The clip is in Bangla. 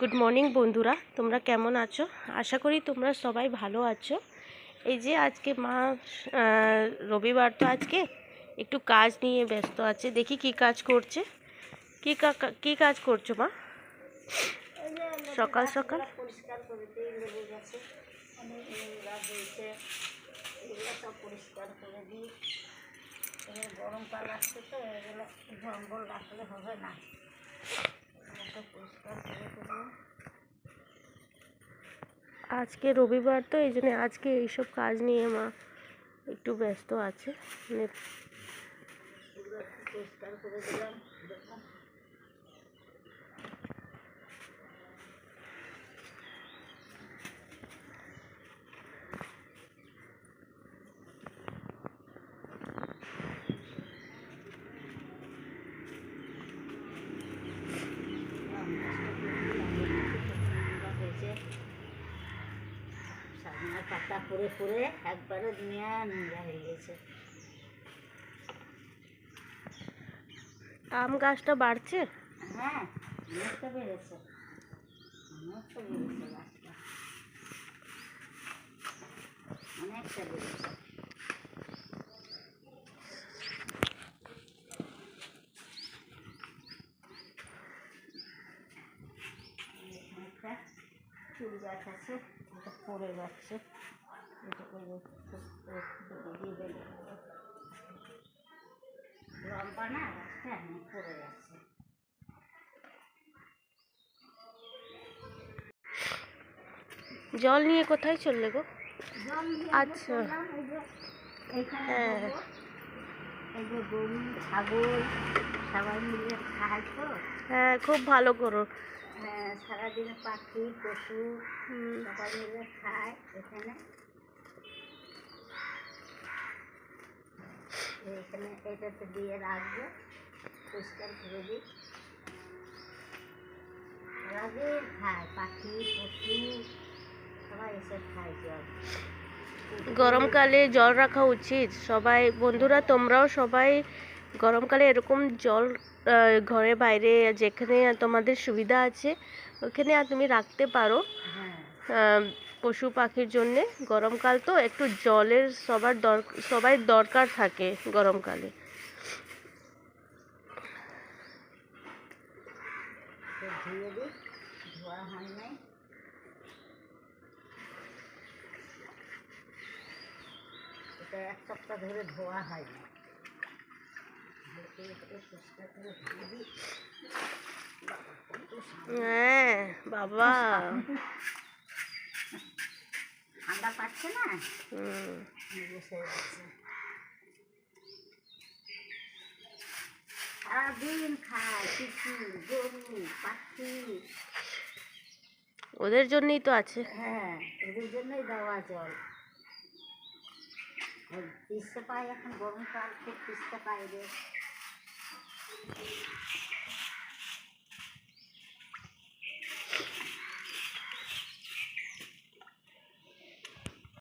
গুড মর্নিং বন্ধুরা, তোমরা কেমন আছো? আশা করি তোমরা সবাই ভালো আছো। এই যে আজকে মা রবিবার তো আজকে একটু কাজ নিয়ে ব্যস্ত আছে। দেখি কি কাজ করছে। কি কাজ করছো মা সকাল সকাল? পরিষ্কার করে দিই, লেবু গাছে অনেক লেবু গাছ হয়েছে, এগুলো সব পরিষ্কার করে দিই। এবার গরমকাল আসছে তো এগুলো জঙ্গল রাখলে হবে না, এগুলো পরিষ্কার করে দেবো। আজকে রবিবার তো এই জন্য আজকে এইসব কাজ নিয়ে মা একটু ব্যস্ত আছে। এগুলো পরিষ্কার করে দিলাম। দেখুন সামনের পাতা পরে পরে একবারে নোংরা হয়ে গেছে। আম গাছটা বাড়ছে? হ্যাঁ, অনেকটা বেড়েছে, অনেকটা বেড়েছে গাছটা, অনেকটা বেড়েছে। একটা ফুল গাছ আছে, এটা পড়ে যাচ্ছে, এটাকে দিয়ে লম্বা না গাছটা, পড়ে যাচ্ছে। জল নিয়ে কোথায় চললে গো? জল আচ্ছা, এইখানে হ্যাঁ এই যে গরু ছাগল সবাই মিলে খায় তো। হ্যাঁ, খুব ভালো করো। হ্যাঁ, সারাদিনে পাখি পশু সবাই মিলে খায় এখানে। এখানে এটাতে দিয়ে রাখবো, পরিষ্কার করে দিই। সারাদিন খায় পাখি পশু সবাই এসে খায় জল। গরমকালে জল রাখা উচিত সবাই। বন্ধুরা তোমরাও সবাই গরমকালে এরকম জল ঘরে বাইরে যেখানে তোমাদের সুবিধা আছে ওখানে তুমি রাখতে পারো। পশু পাখির জন্যে গরমকাল তো একটু জলের সবাই দরকার থাকে গরমকালে। ধুয়ে দিই, ধোয়া হয় নাই। এটা এক সপ্তাহ ধরে ধোয়া হয় না, হ্যাঁ বাবা, ঠান্ডা পাচ্ছে না, বসে যাচ্ছে। সারাদিন খায় কুকুর গরু পাখি, ওদের জন্যই তো আছে। হ্যাঁ, ওদের জন্যই দেওয়া জল। তৃষ্ণা পায়, এখন গরমকাল খুব তৃষ্ণা পায় রে।